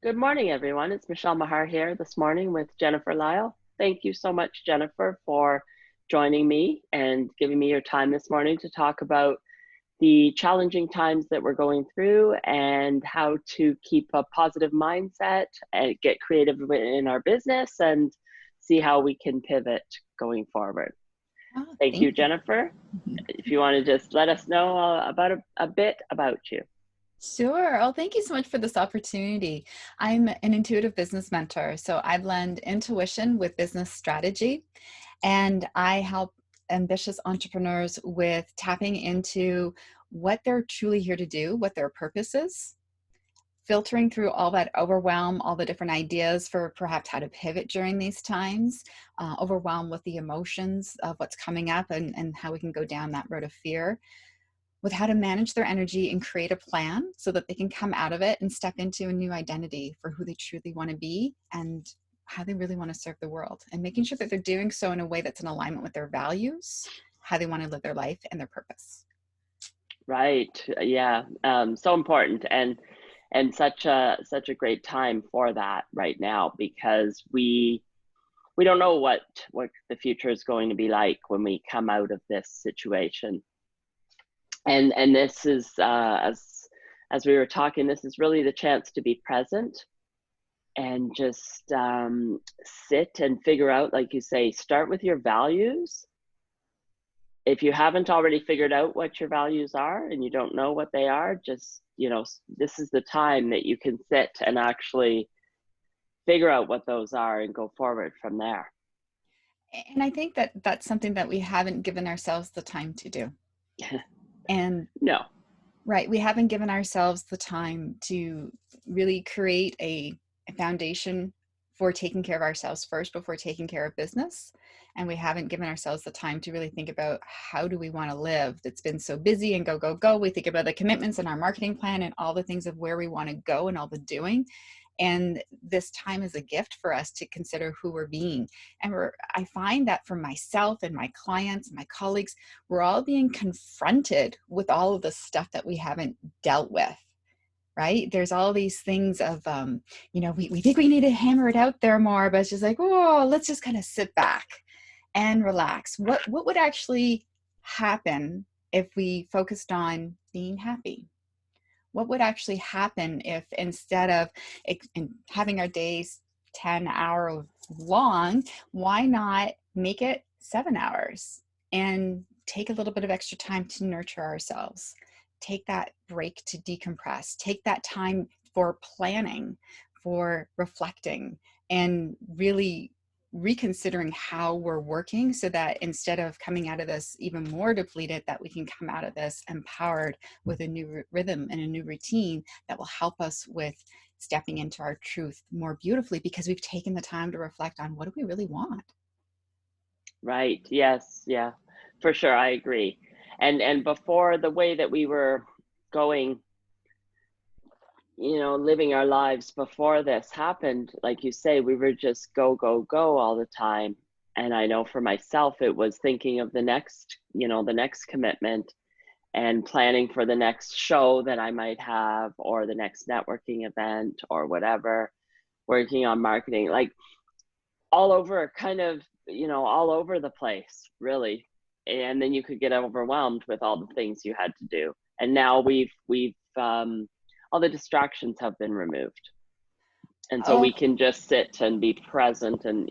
Good morning, everyone. It's Michelle Mahar here this morning with Jennifer Lyall. Thank you so much, Jennifer, for joining me and giving me your time this morning to talk about the challenging times that we're going through and how to keep a positive mindset and get creative in our business and see how we can pivot going forward. Oh, Thank thank you, you. Jennifer. If you want to just let us know about a bit about you. Sure. Oh, thank you so much for this opportunity. I'm an intuitive business mentor, so I blend intuition with business strategy, and I help ambitious entrepreneurs with tapping into what they're truly here to do, what their purpose is, filtering through all that overwhelm, all the different ideas for perhaps how to pivot during these times, overwhelmed with the emotions of what's coming up and how we can go down that road of fear, with how to manage their energy and create a plan so that they can come out of it and step into a new identity for who they truly want to be and how they really want to serve the world, and making sure that they're doing so in a way that's in alignment with their values, how they want to live their life, and their purpose. Right. Yeah. So important and such a great time for that right now because we don't know what the future is going to be like when we come out of this situation. And this is as we were talking, this is really the chance to be present and just sit and figure out, like you say, start with your values. If you haven't already figured out what your values are and you don't know what they are, just, this is the time that you can sit and actually figure out what those are and go forward from there. And I think that that's something that we haven't given ourselves the time to do. And No. right, we haven't given ourselves the time to really create a foundation for taking care of ourselves first before taking care of business. And we haven't given ourselves the time to really think about how do we want to live. That's been so busy and go, go, go. We think about the commitments and our marketing plan and all the things of where we want to go and all the doing. And this time is a gift for us to consider who we're being. And I find that for myself and my clients and my colleagues, we're all being confronted with all of the stuff that we haven't dealt with. Right? There's all these things of, we think we need to hammer it out there more, but it's just like, oh, let's just kind of sit back and relax. What would actually happen if we focused on being happy? What would actually happen if instead of having our days 10-hour long, why not make it 7 hours and take a little bit of extra time to nurture ourselves? Take that break to decompress, take that time for planning, for reflecting, and really reconsidering how we're working so that instead of coming out of this even more depleted, that we can come out of this empowered with a new rhythm and a new routine that will help us with stepping into our truth more beautifully because we've taken the time to reflect on what do we really want. Right. Yes. Yeah. For sure. I agree. And before, the way that we were going, living our lives before this happened, like you say, we were just go, go, go all the time. And I know for myself, it was thinking of the next commitment and planning for the next show that I might have or the next networking event or whatever, working on marketing, like all over, kind of, all over the place, really. And then you could get overwhelmed with all the things you had to do. And now we've all the distractions have been removed. And so we Oh, can just sit and be present and,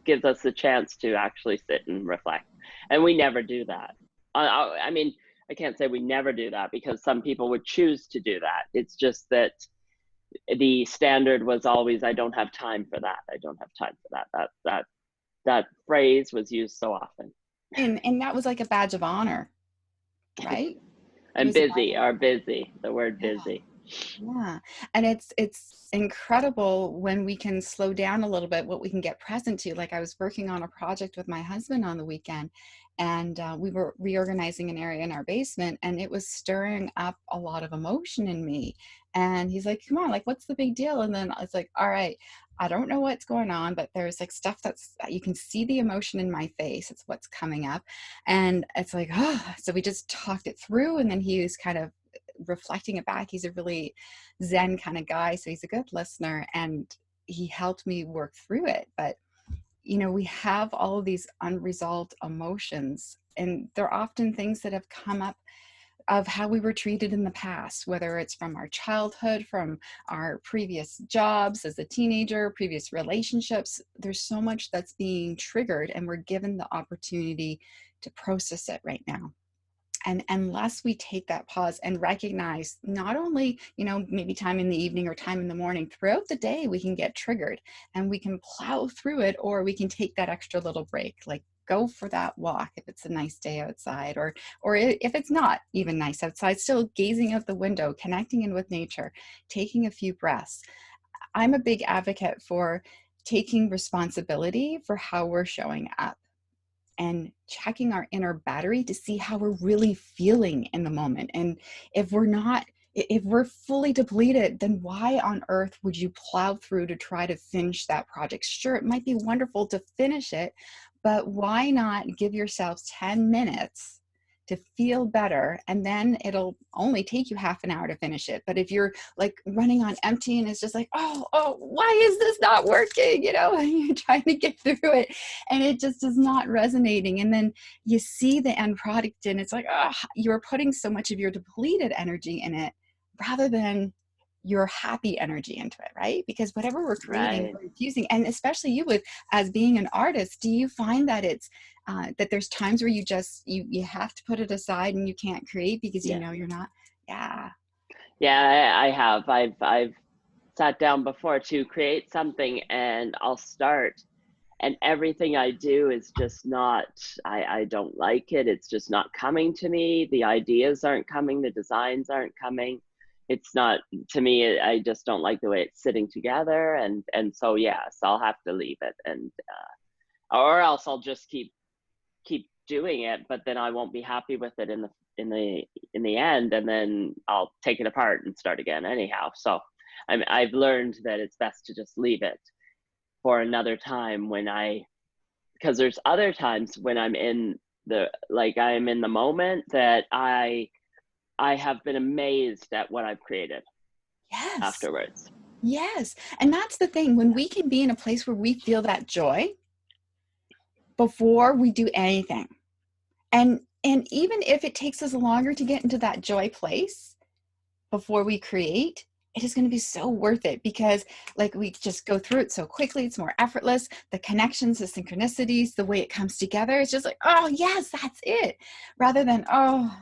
gives us the chance to actually sit and reflect. And we never do that. I mean, I can't say we never do that because some people would choose to do that. It's just that the standard was always, I don't have time for that. I don't have time for that. That phrase was used so often. and that was like a badge of honor, right? It And was a badge busy, of, are busy, the word yeah. busy. Yeah. And it's incredible when we can slow down a little bit what we can get present to. Like I was working on a project with my husband on the weekend, and we were reorganizing an area in our basement, and it was stirring up a lot of emotion in me. And he's like, come on, like, what's the big deal? And then I was like, all right, I don't know what's going on, but there's like stuff that's, you can see the emotion in my face. It's what's coming up. And it's like, oh, so we just talked it through. And then he was kind of reflecting it back, he's a really Zen kind of guy. So he's a good listener, and he helped me work through it. But, we have all of these unresolved emotions, and they're often things that have come up of how we were treated in the past, whether it's from our childhood, from our previous jobs as a teenager, previous relationships. There's so much that's being triggered, and we're given the opportunity to process it right now. And unless we take that pause and recognize, not only, maybe time in the evening or time in the morning, throughout the day, we can get triggered and we can plow through it, or we can take that extra little break, like go for that walk if it's a nice day outside, or if it's not even nice outside, still gazing out the window, connecting in with nature, taking a few breaths. I'm a big advocate for taking responsibility for how we're showing up and checking our inner battery to see how we're really feeling in the moment. And if we're fully depleted, then why on earth would you plow through to try to finish that project? Sure, it might be wonderful to finish it, but why not give yourselves 10 minutes to feel better, and then it'll only take you half an hour to finish it. But if you're like running on empty and it's just like, oh, why is this not working? And you're trying to get through it and it just is not resonating. And then you see the end product and it's like, you're putting so much of your depleted energy in it rather than your happy energy into it, right? Because whatever we're creating, Right. we're infusing. And especially you, with as being an artist, do you find that it's that there's times where you have to put it aside and you can't create because Yeah. you're not? Yeah. Yeah, I have. I've sat down before to create something, and I'll start, and everything I do is just not, I don't like it. It's just not coming to me. The ideas aren't coming. The designs aren't coming. It's not, to me, I just don't like the way it's sitting together. And so, yes, I'll have to leave it, and, or else I'll just keep doing it, but then I won't be happy with it in the end, and then I'll take it apart and start again anyhow. So I've learned that it's best to just leave it for another time, because there's other times when I'm in I'm in the moment that I have been amazed at what I've created Yes. afterwards. Yes. And that's the thing, when we can be in a place where we feel that joy before we do anything. And even if it takes us longer to get into that joy place before we create, it is going to be so worth it, because like we just go through it so quickly. It's more effortless. The connections, the synchronicities, the way it comes together, it's just like, oh yes, that's it. Rather than, oh,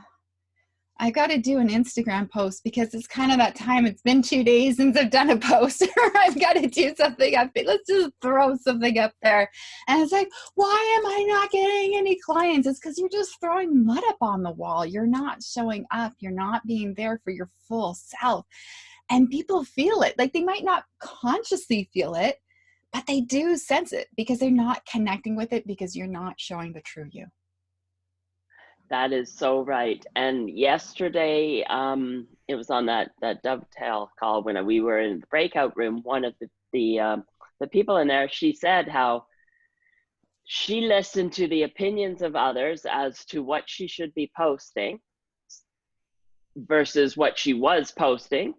I got to do an Instagram post because it's kind of that time. It's been 2 days since I've done a post, or I've got to do something up. Let's just throw something up there. And it's like, why am I not getting any clients? It's because you're just throwing mud up on the wall. You're not showing up. You're not being there for your full self. And people feel it. Like, they might not consciously feel it, but they do sense it because they're not connecting with it, because you're not showing the true you. That is so right. And yesterday, it was on that dovetail call when we were in the breakout room. One of the people in there, she said how she listened to the opinions of others as to what she should be posting versus what she was posting.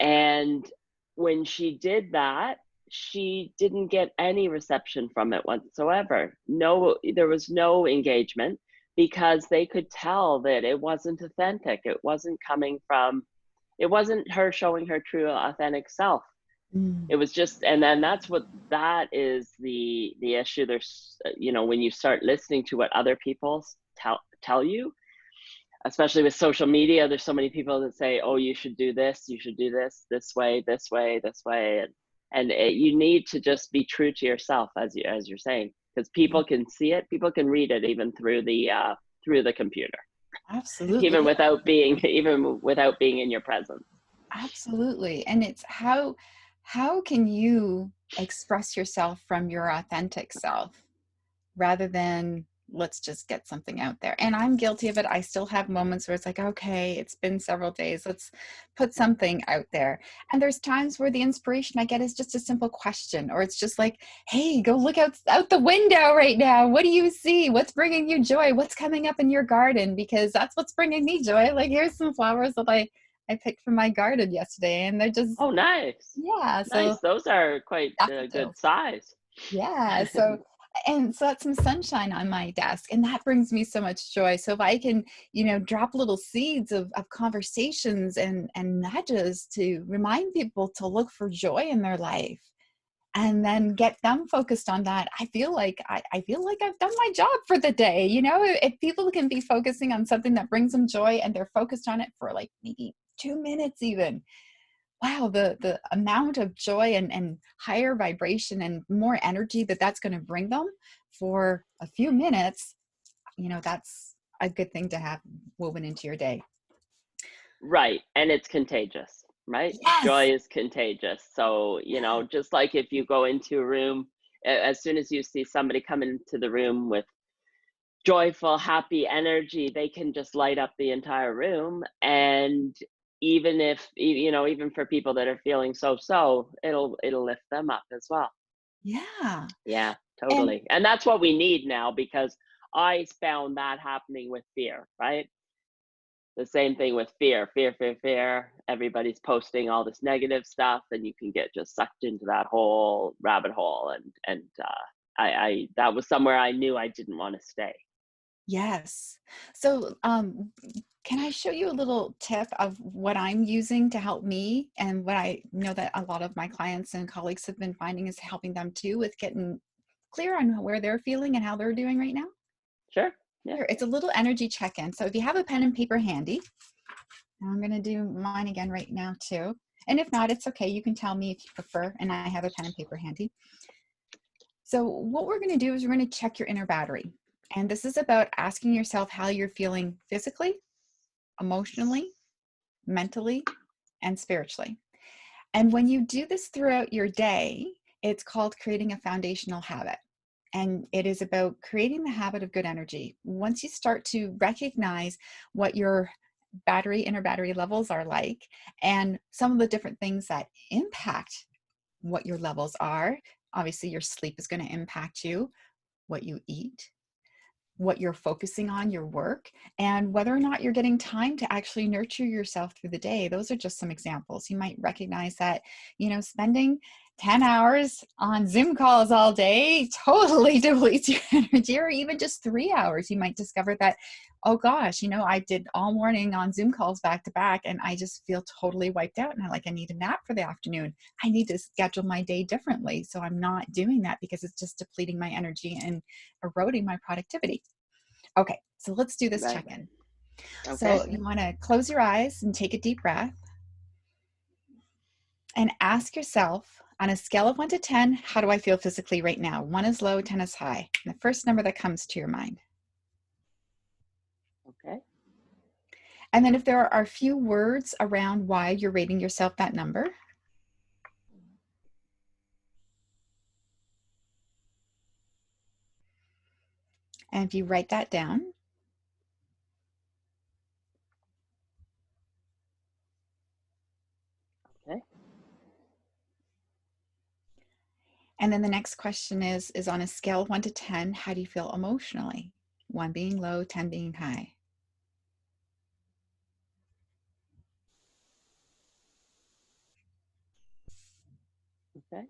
And when she did that, she didn't get any reception from it whatsoever. No, there was no engagement, because they could tell that it wasn't authentic. It wasn't coming from, it wasn't her showing her true authentic self. Mm. It was just, and then that is the issue. There's, when you start listening to what other people tell you, especially with social media, there's so many people that say, oh, you should do this this way, this way, this way. You need to just be true to yourself, as you're saying, because people can see it, people can read it, even through the computer, Absolutely. even without being in your presence. Absolutely. And it's how can you express yourself from your authentic self rather than let's just get something out there. And I'm guilty of it. I still have moments where it's like, okay, it's been several days. Let's put something out there. And there's times where the inspiration I get is just a simple question, or it's just like, hey, go look out the window right now. What do you see? What's bringing you joy? What's coming up in your garden? Because that's what's bringing me joy. Like, here's some flowers that I picked from my garden yesterday, and they're just, Oh, nice. yeah, so Nice. Those are quite a good daffodils. size. Yeah, so that's some sunshine on my desk, and that brings me so much joy. So if I can, drop little seeds of conversations and nudges to remind people to look for joy in their life, and then get them focused on that, I feel like I've done my job for the day. If people can be focusing on something that brings them joy and they're focused on it for like maybe 2 minutes even, wow, the amount of joy and higher vibration and more energy that's going to bring them for a few minutes, that's a good thing to have woven into your day. Right. And it's contagious, right? Yes. Joy is contagious. So, just like if you go into a room, as soon as you see somebody come into the room with joyful, happy energy, they can just light up the entire room. And even if, even for people that are feeling so, it'll lift them up as well. Yeah. Yeah, And totally. And that's what we need now, because I found that happening with fear, right? The same thing with fear. Everybody's posting all this negative stuff, and you can get just sucked into that whole rabbit hole. I that was somewhere I knew I didn't want to stay. yes. So, can I show you a little tip of what I'm using to help me, and what I know that a lot of my clients and colleagues have been finding is helping them too with getting clear on where they're feeling and how they're doing right now? Sure. Yeah. Sure. It's a little energy check-in. So if you have a pen and paper handy, and I'm going to do mine again right now too. And if not, it's okay. You can tell me if you prefer, and I have a pen and paper handy. So what we're going to do is we're going to check your inner battery. And this is about asking yourself how you're feeling physically, emotionally, mentally, and spiritually. And when you do this throughout your day, it's called creating a foundational habit. And it is about creating the habit of good energy. Once you start to recognize what your inner battery levels are like, and some of the different things that impact what your levels are, obviously your sleep is going to impact you, what you eat, what you're focusing on, your work, and whether or not you're getting time to actually nurture yourself through the day. Those are just some examples. You might recognize that, spending 10 hours on Zoom calls all day totally depletes your energy, or even just 3 hours. You might discover that, oh gosh, I did all morning on Zoom calls back to back, and I just feel totally wiped out. And I need a nap for the afternoon. I need to schedule my day differently, so I'm not doing that because it's just depleting my energy and eroding my productivity. Okay, so let's do this Right. check-in. Okay. So you want to close your eyes and take a deep breath and ask yourself, on a scale of 1 to 10, how do I feel physically right now? 1 is low, 10 is high. And the first number that comes to your mind. Okay. And then if there are a few words around why you're rating yourself that number. And if you write that down, Okay. and then the next question is on a scale of 1 to 10, how do you feel emotionally? 1 being low, 10 being high. Okay.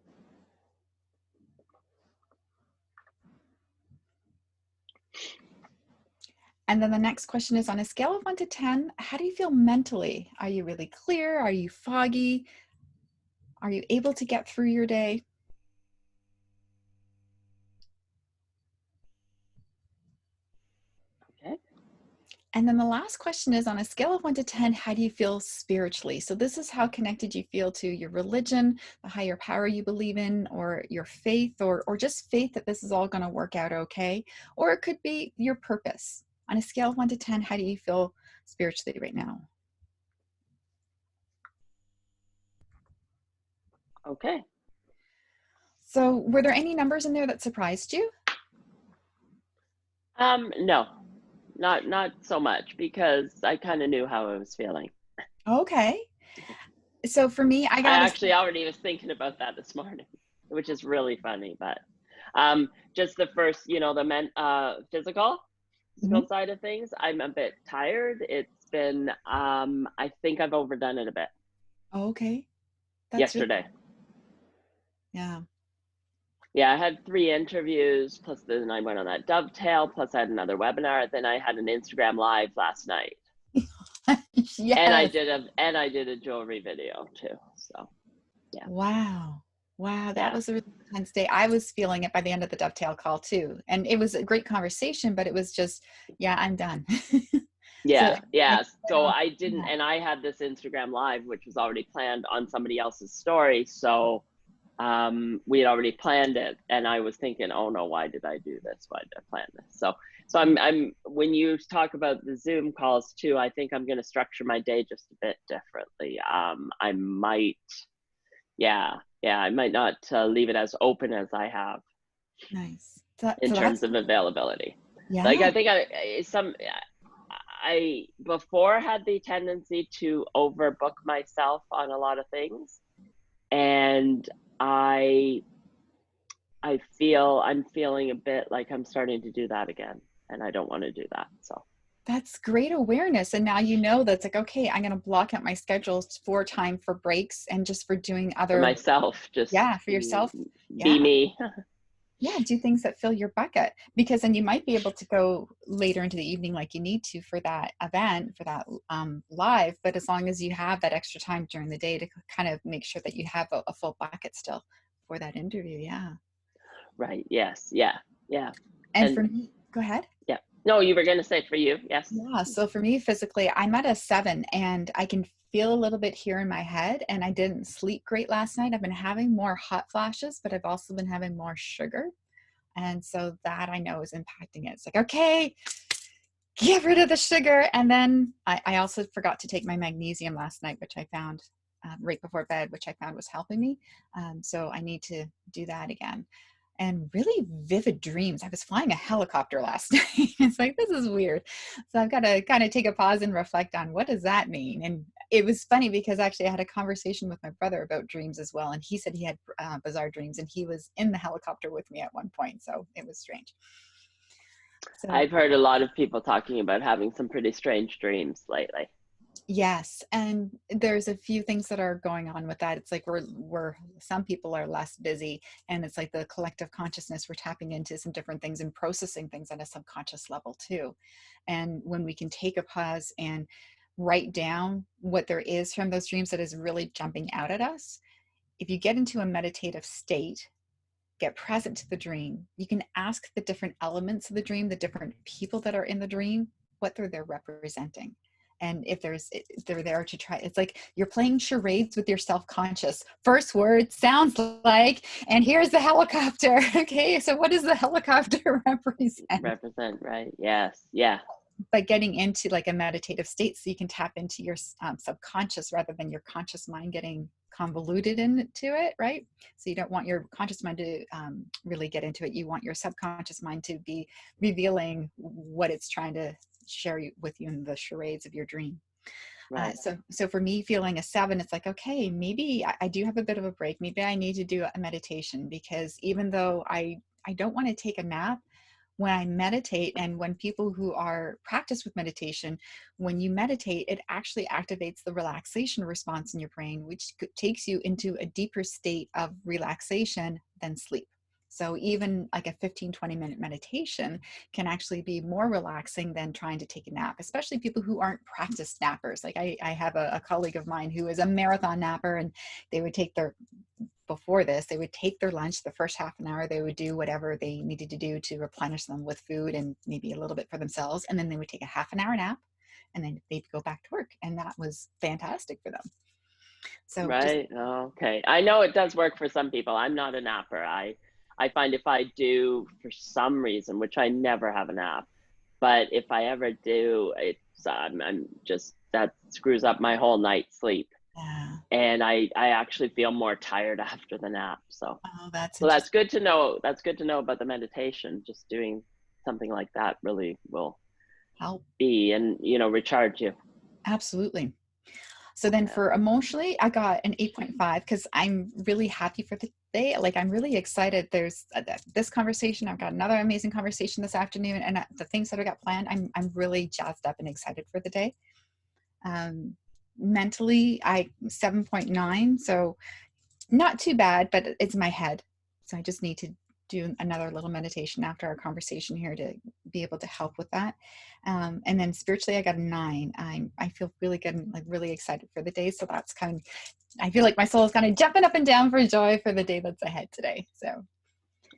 And then the next question is, on a scale of 1 to 10, how do you feel mentally? Are you really clear? Are you foggy? Are you able to get through your day? Okay. And then the last question is, on a scale of 1 to 10, how do you feel spiritually? So this is how connected you feel to your religion, the higher power you believe in, or your faith, or just faith that this is all going to work out okay. Or it could be your purpose. On a scale of 1 to 10, how do you feel spiritually right now? Okay. So were there any numbers in there that surprised you? No, not so much, because I kind of knew how I was feeling. Okay. So for me, I I got to actually already was thinking about that this morning, which is really funny. But just the first, the physical Mhm. side of things, I'm a bit tired. been, I think I've overdone it a bit. Oh, okay. That's really, Yesterday. yeah. Yeah, I had 3 interviews, plus then I went on that dovetail, plus I had another webinar, then I had an Instagram live last night. Yes. And I did a jewelry video too. So yeah. Wow. Wow. That Yeah. was a really intense day. I was feeling it by the end of the dovetail call too. And it was a great conversation, but it was just, yeah, I'm done. So Yeah. Yeah. So yeah. I didn't, and I had this Instagram live, which was already planned on somebody else's story. So we had already planned it, and I was thinking, oh no, why did I do this? Why did I plan this? So I'm when you talk about the Zoom calls too, I think I'm going to structure my day just a bit differently. I might, yeah, I might not leave it as open as I have Nice. in So that's terms of availability. Like yeah. I think I before had the tendency to overbook myself on a lot of things, and I I'm feeling a bit like I'm starting to do that again, and I don't want to do that. So That's great awareness. And now you know that's like, okay, I'm going to block out my schedules for time for breaks and just for doing for other, myself, just yeah, for yourself. be Yeah. me. Yeah. Do things that fill your bucket because then you might be able to go later into the evening like you need to for that event, for that live. But as long as you have that extra time during the day to kind of make sure that you have a full bucket still for that interview. Yeah. Right. Yes. Yeah. Yeah. And for And me, go ahead. yeah. No, you were going to say for you. Yes. Yeah, so for me physically, I'm at a 7 and I can feel a little bit here in my head and I didn't sleep great last night. I've been having more hot flashes, but I've also been having more sugar. And so that I know is impacting it. It's like, okay, get rid of the sugar. And then I also forgot to take my magnesium last night, which I found right before bed, which I found was helping me. So I need to do that again. And really vivid dreams. I was flying a helicopter last night. It's like, this is weird. So I've got to kind of take a pause and reflect on what does that mean? And it was funny because actually I had a conversation with my brother about dreams as well. And he said he had bizarre dreams and he was in the helicopter with me at one point. So it was strange. So I've heard a lot of people talking about having some pretty strange dreams lately. yes, and there's a few things that are going on with that. It's like we're some people are less busy, and it's like the collective consciousness. We're tapping into some different things and processing things on a subconscious level too. And when we can take a pause and write down what there is from those dreams that is really jumping out at us, if you get into a meditative state, get present to the dream, you can ask the different elements of the dream, the different people that are in the dream, what they're representing. And if they're there to try, it's like you're playing charades with your self-conscious. First word sounds like, and here's the helicopter. Okay, so what does the helicopter represent? Represent, right? Yes. Yeah. But getting into like a meditative state so you can tap into your subconscious rather than your conscious mind getting convoluted into it, right? So you don't want your conscious mind to really get into it. You want your subconscious mind to be revealing what it's trying to share with you in the charades of your dream. Right. So for me, feeling a 7, it's like, okay, maybe I do have a bit of a break. Maybe I need to do a meditation because even though I don't want to take a nap, when I meditate and when people who are practiced with meditation, when you meditate, it actually activates the relaxation response in your brain, which takes you into a deeper state of relaxation than sleep. So even like a 15-20 minute meditation can actually be more relaxing than trying to take a nap, especially people who aren't practiced nappers. Like I have a colleague of mine who is a marathon napper and they would take their before this, they would take their lunch the first half an hour, they would do whatever they needed to do to replenish them with food and maybe a little bit for themselves. And then they would take a half an hour nap and then they'd go back to work. And that was fantastic for them. So just, Right. Okay. I know it does work for some people. I'm not a napper. I find if I do for some reason, which I never have a nap, but if I ever do, it's I'm just that screws up my whole night's sleep. yeah. And I actually feel more tired after the nap. Oh, that's So that's interesting. good to know. That's good to know about the meditation. Just doing something like that really will Help. be and recharge you. Absolutely. So then Yeah. for emotionally, I got an 8.5 because I'm really happy for the day. Like I'm really excited. There's this conversation. I've got another amazing conversation this afternoon, and the things that I got planned. I'm really jazzed up and excited for the day. Um, Mentally, I 7.9, so not too bad, but it's my head. So I just need to do another little meditation after our conversation here to be able to help with that. And then spiritually, I got a 9. I feel really good and like really excited for the day. So that's kind of, I feel like my soul is kind of jumping up and down for joy for the day that's ahead today. So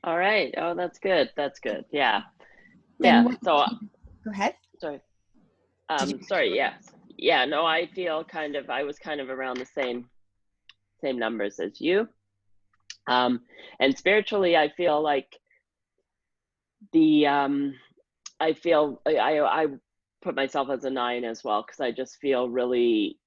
All right. Oh, that's good. That's good. Yeah. then Yeah. what, So, go ahead. sorry. Did you? Sorry. Yes. Yeah. No, I feel kind of, I was kind of around the same numbers as you. And spiritually, I feel like the, I feel I put myself as a 9 as well, because I just feel really,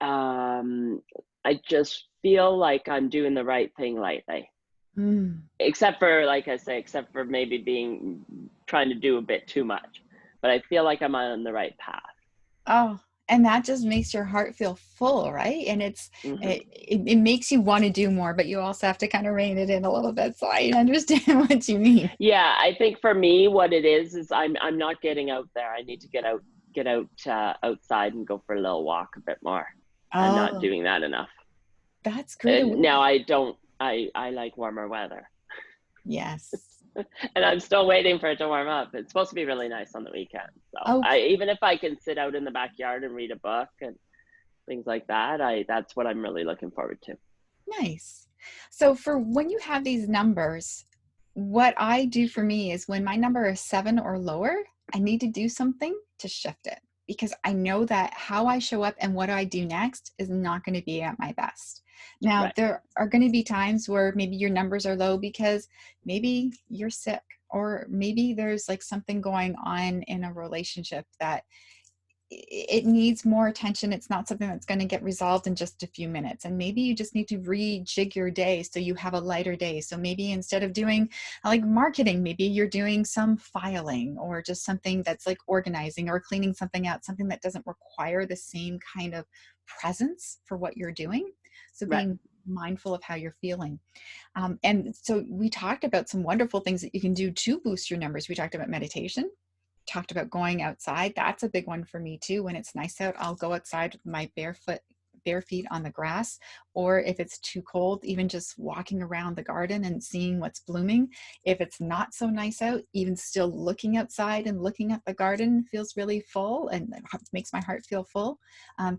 I just feel like I'm doing the right thing lately. Mm. Except for, like I say, except for maybe trying to do a bit too much. But I feel like I'm on the right path. Oh, and that just makes your heart feel full, right? And Hmm. it makes you want to do more, but you also have to kind of rein it in a little bit. So I understand what you mean. Yeah, I think for me, what it is I'm not getting out there. I need to get out outside and go for a little walk a bit more. I'm not Oh, doing that enough. that's great And awareness. now I don't. I like warmer weather, Yes. and I'm still waiting for it to warm up. It's supposed to be really nice on the weekend. So Oh, I even if I can sit out in the backyard and read a book and things like that, I that's what I'm really looking forward to. nice. So for when you have these numbers, what I do for me is when my number is 7 or lower, I need to do something to shift it because I know that how I show up and what I do next is not going to be at my best. Now, Right. there are going to be times where maybe your numbers are low because maybe you're sick or maybe there's like something going on in a relationship that it needs more attention. It's not something that's going to get resolved in just a few minutes. And maybe you just need to rejig your day so you have a lighter day. So maybe instead of doing like marketing, maybe you're doing some filing or just something that's like organizing or cleaning something out, something that doesn't require the same kind of presence for what you're doing. So Right. being mindful of how you're feeling. And so we talked about some wonderful things that you can do to boost your numbers. We talked about meditation, talked about going outside. That's a big one for me too. When it's nice out, I'll go outside with my bare feet on the grass. Or if it's too cold, even just walking around the garden and seeing what's blooming. If it's not so nice out, even still looking outside and looking at the garden feels really full and it makes my heart feel full.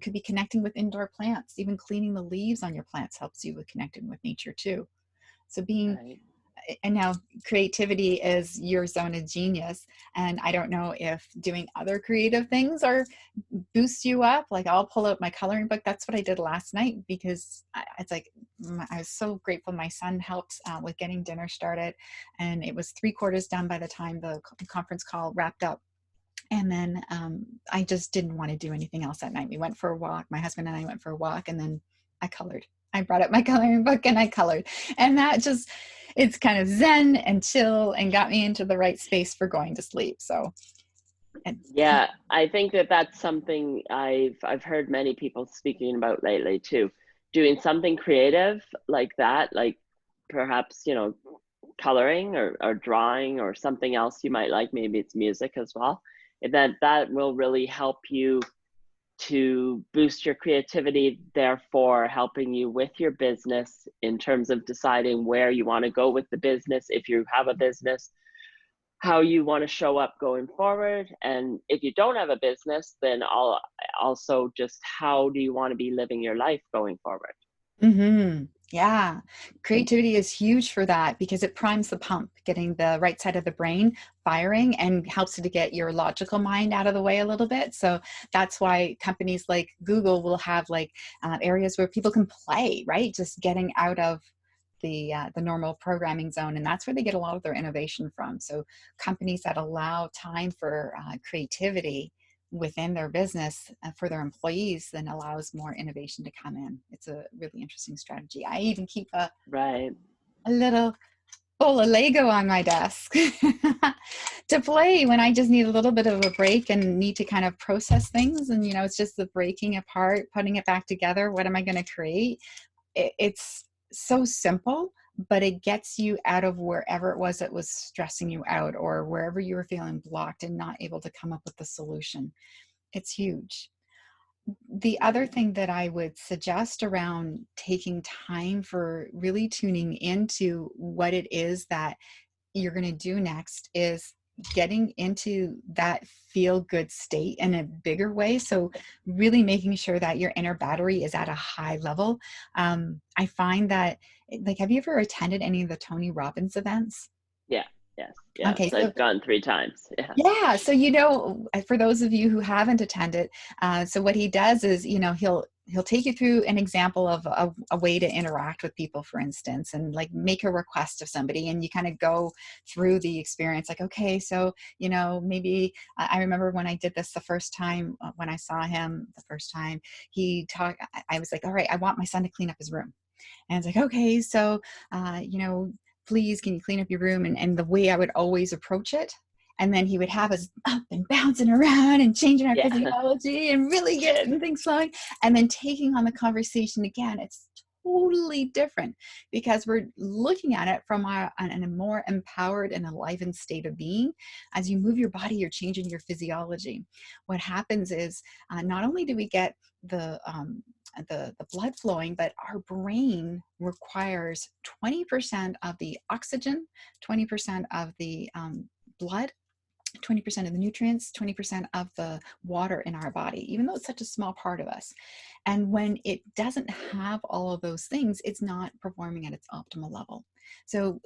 Could be connecting with indoor plants. Even cleaning the leaves on your plants helps you with connecting with nature too. So being, Right. and now creativity is your zone of genius, and I don't know if doing other creative things or boost you up. Like I'll pull out my coloring book. That's what I did last night because it's like I was so grateful my son helped with getting dinner started, and it was 3/4 done by the time the conference call wrapped up. And then I just didn't want to do anything else that night. We went for a walk. My husband and I went for a walk, and then I colored. I brought up my coloring book and I colored. And that just, it's kind of zen and chill and got me into the right space for going to sleep. So, and Yeah, I think that that's something I've heard many people speaking about lately too. Doing something creative like that, like perhaps, coloring or drawing or something else you might like, maybe it's music as well. That will really help you to boost your creativity, therefore helping you with your business in terms of deciding where you want to go with the business, if you have a business, how you want to show up going forward. And if you don't have a business, then also just how do you want to be living your life going forward. yeah, creativity is huge for that because it primes the pump, getting the right side of the brain firing and helps you to get your logical mind out of the way a little bit. So that's why companies like Google will have like areas where people can play, right? Just getting out of the normal programming zone, and that's where they get a lot of their innovation from. So companies that allow time for creativity within their business for their employees then allows more innovation to come in. It's a really interesting strategy. I even keep Right. a little bowl of Lego on my desk to play when I just need a little bit of a break and need to kind of process things. And, it's just the breaking apart, putting it back together. What am I going to create? It's so simple, but it gets you out of wherever it was that was stressing you out or wherever you were feeling blocked and not able to come up with the solution. It's huge. The other thing that I would suggest around taking time for really tuning into what it is that you're going to do next is getting into that feel good state in a bigger way. So really making sure that your inner battery is at a high level. I find that, like, have you ever attended any of the Tony Robbins events? Yeah. Yes. Okay, Yes. so I've gone 3 times. Yeah. yeah, so for those of you who haven't attended, so what he does is, he'll take you through an example of a way to interact with people, for instance, and like make a request of somebody, and you kind of go through the experience. Like, okay, so maybe I remember when I did this the first time, when I saw him the first time, he talked. I was like, all right, I want my son to clean up his room. And it's like, okay, so, please, can you clean up your room? And the way I would always approach it. And then he would have us up and bouncing around and changing our Yeah. physiology and really getting things flowing. And then taking on the conversation again. It's totally different because we're looking at it from a more empowered and enlivened state of being. As you move your body, you're changing your physiology. What happens is, not only do we get the blood flowing, but our brain requires 20% of the oxygen, 20% of the blood, 20% of the nutrients, 20% of the water in our body, even though it's such a small part of us. And when it doesn't have all of those things, it's not performing at its optimal level. So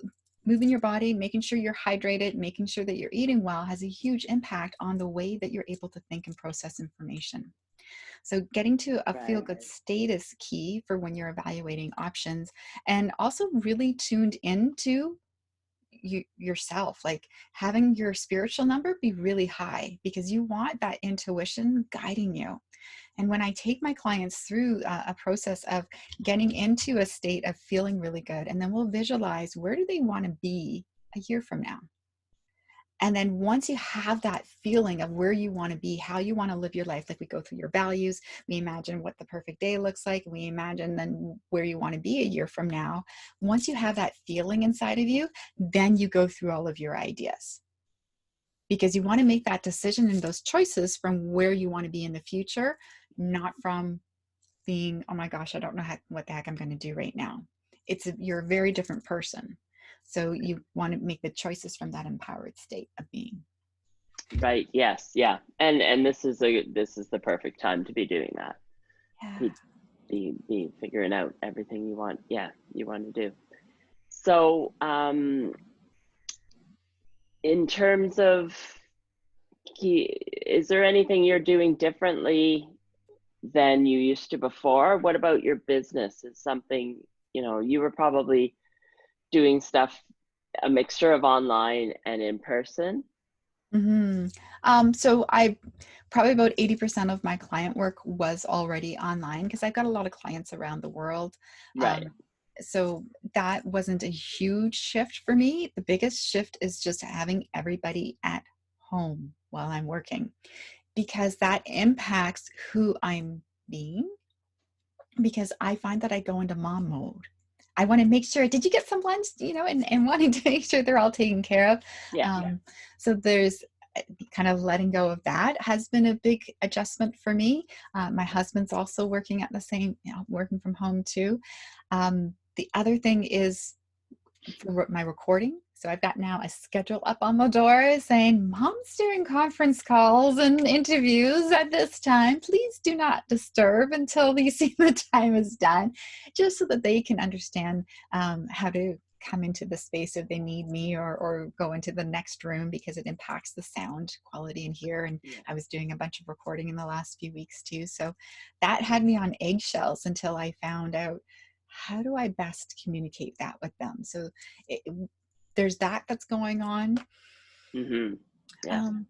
moving your body, making sure you're hydrated, making sure that you're eating well has a huge impact on the way that you're able to think and process information. So getting to a feel Right. good state is key for when you're evaluating options, and also really tuned into yourself, like having your spiritual number be really high because you want that intuition guiding you. And when I take my clients through a process of getting into a state of feeling really good, and then we'll visualize where do they want to be a year from now. And then once you have that feeling of where you want to be, how you want to live your life, like we go through your values, we imagine what the perfect day looks like, and we imagine then where you want to be a year from now. Once you have that feeling inside of you, then you go through all of your ideas because you want to make that decision and those choices from where you want to be in the future, not from being, oh my gosh, I don't know what the heck I'm going to do right now. You're a very different person. So you want to make the choices from that empowered state of being. Right. Yes. Yeah. And this is the perfect time to be doing that. Yeah. Be figuring out everything you want. Yeah, you want to do. So, in terms of is there anything you're doing differently than you used to before? What about your business? Is something, you were probably doing stuff, a mixture of online and in person? hmm So I probably about 80% of my client work was already online because I've got a lot of clients around the world. Right. Um, so that wasn't a huge shift for me. The biggest shift is just having everybody at home while I'm working because that impacts who I'm being, because I find that I go into mom mode. I want to make sure, did you get some lunch, and wanting to make sure they're all taken care of. Yeah. So there's kind of letting go of that has been a big adjustment for me. My husband's also working at the same, working from home too. The other thing is for my recording. So I've got now a schedule up on the door saying, Mom's doing conference calls and interviews at this time. Please do not disturb until they see the time is done, just so that they can understand how to come into the space if they need me, or go into the next room because it impacts the sound quality in here. And Yeah. I was doing a bunch of recording in the last few weeks too. So that had me on eggshells until I found out, how do I best communicate that with them? So it, there's that's going on. Mm-hmm. Yeah. Um,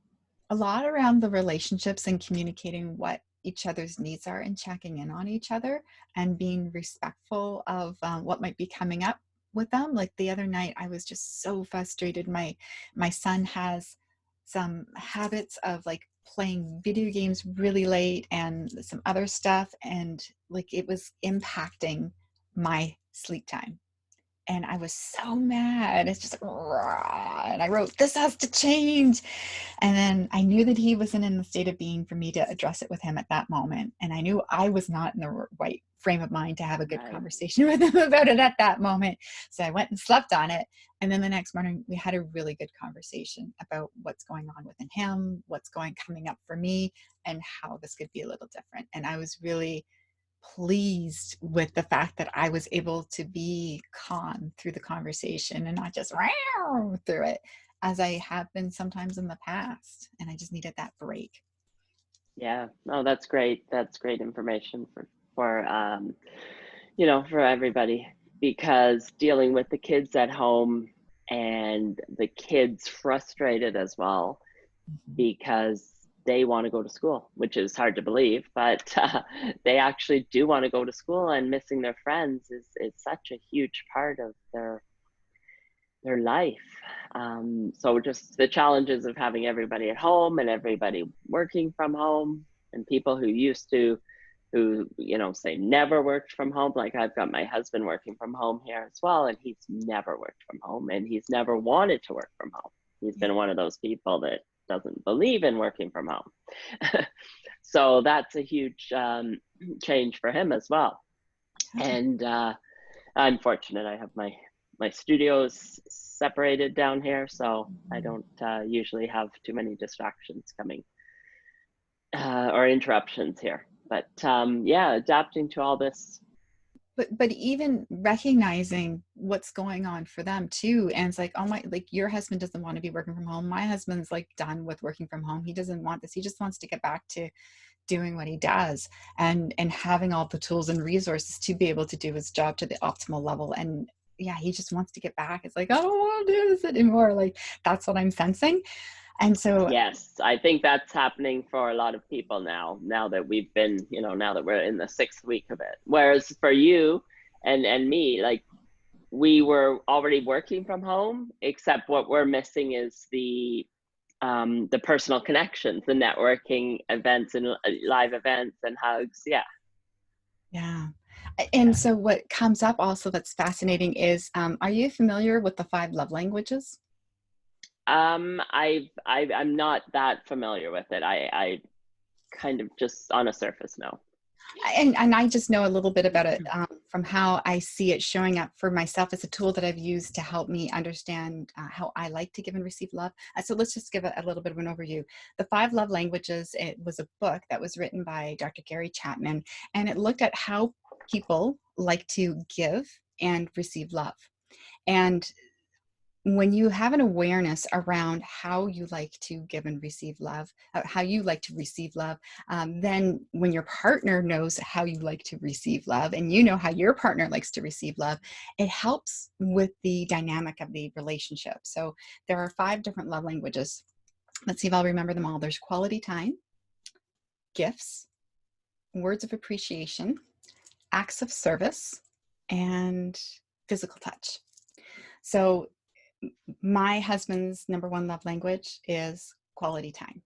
a lot around the relationships and communicating what each other's needs are and checking in on each other and being respectful of what might be coming up with them. Like the other night, I was just so frustrated. My son has some habits of like playing video games really late and some other stuff, and like it was impacting my sleep time. And I was so mad. It's just like, "Rah," and I wrote, "This has to change." And then I knew that he wasn't in the state of being for me to address it with him at that moment. And I knew I was not in the right frame of mind to have a good Right. conversation with him about it at that moment. So I went and slept on it. And then the next morning we had a really good conversation about what's going on within him, what's coming up for me, and how this could be a little different. And I was really pleased with the fact that I was able to be calm through the conversation and not just through it as I have been sometimes in the past. And I just needed that break. Yeah. No, that's great. That's great information for for everybody, because dealing with the kids at home and the kids frustrated as well Mhm. because they want to go to school, which is hard to believe, but they actually do want to go to school, and missing their friends is such a huge part of their life. So just the challenges of having everybody at home and everybody working from home, and people who used to, who, say never worked from home. Like I've got my husband working from home here as well, and he's never worked from home, and he's never wanted to work from home. He's Yeah. been one of those people that doesn't believe in working from home. So that's a huge change for him as well. Yeah. And I'm fortunate. I have my studios separated down here, so I Mhm. don't usually have too many distractions coming or interruptions here. But yeah, adapting to all this. But even recognizing what's going on for them too, and it's like, oh my, like your husband doesn't want to be working from home. My husband's like done with working from home. He doesn't want this. He just wants to get back to doing what he does, and having all the tools and resources to be able to do his job to the optimal level. And yeah, he just wants to get back. It's like, I don't want to do this anymore. Like that's what I'm sensing. And so Yes, I think that's happening for a lot of people now. Now that we've been, now that we're in the sixth week of it. Whereas for you and me, like we were already working from home, except what we're missing is the personal connections, the networking events and live events and hugs. Yeah, yeah. yeah. And so what comes up also that's fascinating is, are you familiar with the 5 love languages? I'm not that familiar with it. I kind of just on a surface know. And I just know a little bit about it, from how I see it showing up for myself as a tool that I've used to help me understand how I like to give and receive love. So let's just give a little bit of an overview. The 5 love languages, it was a book that was written by Dr. Gary Chapman, and it looked at how people like to give and receive love. And when you have an awareness around how you like to give and receive love, how you like to receive love, then when your partner knows how you like to receive love and you know how your partner likes to receive love, it helps with the dynamic of the relationship. So there are 5 different love languages. Let's see if I'll remember them all. There's quality time, gifts, words of appreciation, acts of service, and physical touch. So my husband's number one love language is quality time.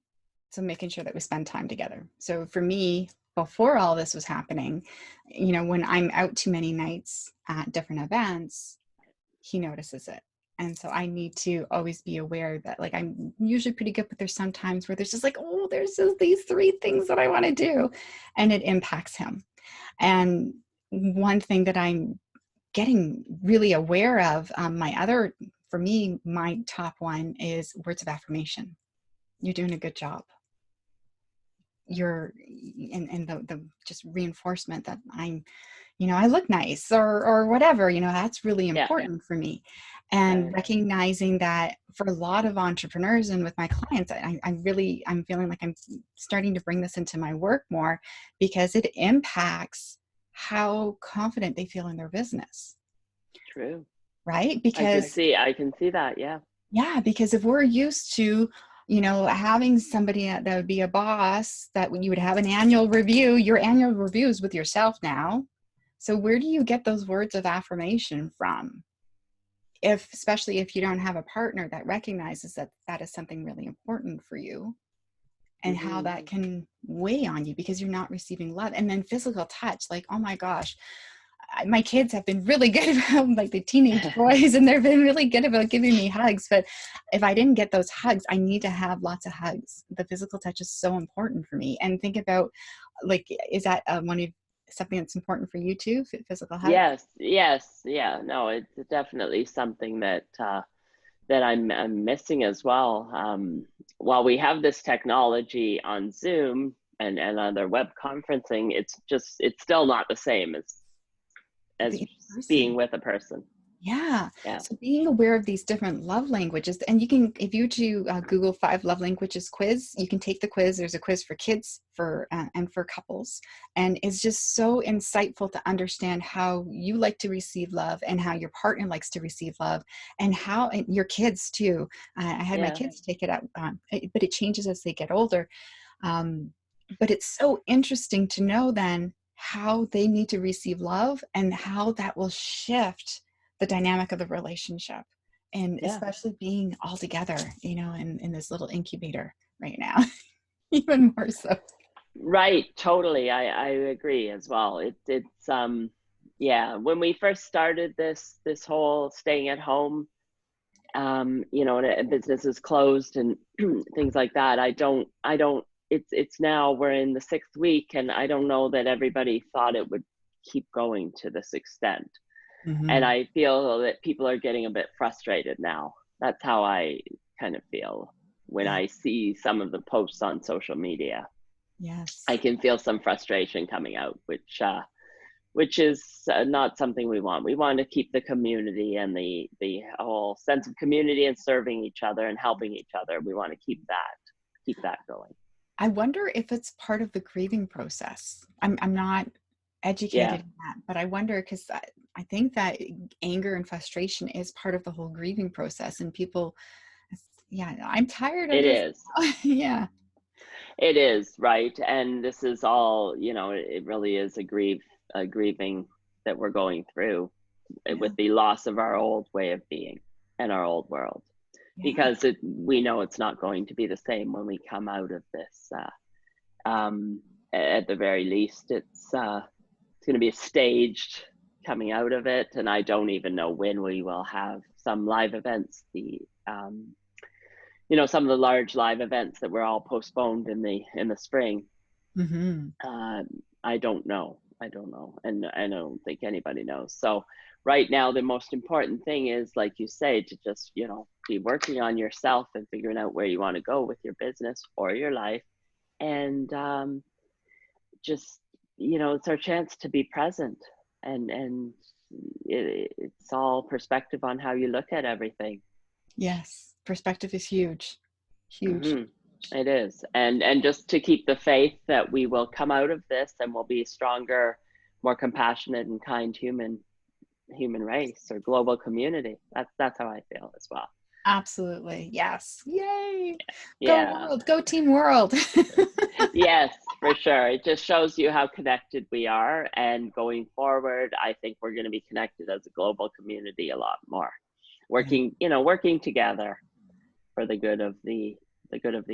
So making sure that we spend time together. So for me, before all this was happening, when I'm out too many nights at different events, he notices it. And so I need to always be aware that, like, I'm usually pretty good, but there's some times where there's just like, oh, there's just these 3 things that I want to do. And it impacts him. And one thing that I'm getting really aware of, for me, my top one is words of affirmation. You're doing a good job. You're, and the just reinforcement that I look nice, or whatever, that's really Yeah, important for me. And right. recognizing that for a lot of entrepreneurs and with my clients, I'm feeling like I'm starting to bring this into my work more, because it impacts how confident they feel in their business. True. Right? I can Because see. I can see that. Yeah. yeah, because if we're used to, having somebody that would be a boss, that when you would have an annual review, your annual review is with yourself now. So where do you get those words of affirmation from? Especially if you don't have a partner that recognizes that that is something really important for you, and how Hmm. that can weigh on you because you're not receiving love. And then physical touch, like, oh my gosh, my kids have been really good about, like the teenage boys, and they've been really good about giving me hugs. But if I didn't get those hugs, I need to have lots of hugs. The physical touch is so important for me. And think about, like, is that something that's important for you too? Physical hugs? Yes, yes, yeah. No, it's definitely something that that I'm missing as well. While we have this technology on Zoom and other web conferencing, it's still not the same as The being person. with a person. Yeah. Yeah, So being aware of these different love languages, and you can, if you to Google 5 love languages quiz, you can take the quiz. There's a quiz for kids, for and for couples, and it's just so insightful to understand how you like to receive love, and how your partner likes to receive love, and how, and your kids too. I had my yeah, kids take it out, but it changes as they get older. Um, but it's so interesting to know then how they need to receive love, and how that will shift the dynamic of the relationship, and yeah. especially being all together, in this little incubator right now. Even more so. Right, totally. I agree as well. It's yeah, when we first started this whole staying at home, and businesses closed and things like that. I don't it's now we're in the 6th week, and I don't know that everybody thought it would keep going to this extent. And Hmm. I feel that people are getting a bit frustrated now. That's how I kind of feel when Yeah. I see some of the posts on social media. I Yes. can feel some frustration coming out, which is not something we want. We want to keep the community and the whole sense of community and serving each other and helping each other. We want to keep that going. I wonder if it's part of the grieving process. I'm not Yeah, educated in that, but I wonder, because I think that anger and frustration is part of the whole grieving process, and people, yeah, I'm tired of it this. is. Yeah. It is, right. And this is all, it really is a grieving that we're going through Yeah. with the loss of our old way of being and our old world, Yeah. because we know it's not going to be the same when we come out of this. At the very least, it's going to be a staged coming out of it, and I don't even know when we will have some live events. Some of the large live events that were all postponed in the spring. Hmm. Uh, I don't know. I don't know, and I don't think anybody knows. So right now, the most important thing is, like you say, to just be working on yourself and figuring out where you want to go with your business or your life, and just it's our chance to be present, and it's all perspective on how you look at everything. Yes. Perspective is huge. Huge. Hmm. It is, and just to keep the faith that we will come out of this and we'll be a stronger, more compassionate and kind human race or global community. That's how I feel as well. Absolutely. Yes. Yay. Go Yeah. world. Go team world. Yes, for sure. It just shows you how connected we are, and going forward, I think we're going to be connected as a global community a lot more. Yeah. Working together for the good of the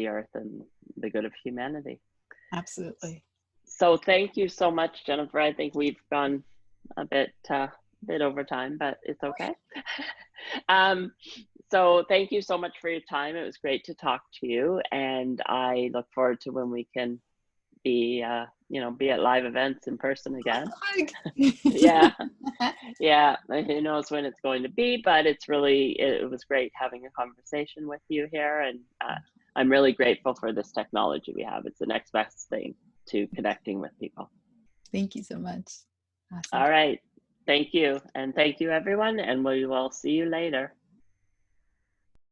earth and the good of humanity. Absolutely. So thank you so much, Jennifer. I think we've gone a bit over time, but it's okay. um, so thank you so much for your time. It was great to talk to you, and I look forward to when we can be at live events in person again. Hug. Yeah, yeah. Who knows when it's going to be, but it was great having a conversation with you here, and I'm really grateful for this technology we have. It's the next best thing to connecting with people. Thank you so much. Awesome. All right. Thank you. And thank you, everyone. And we will see you later.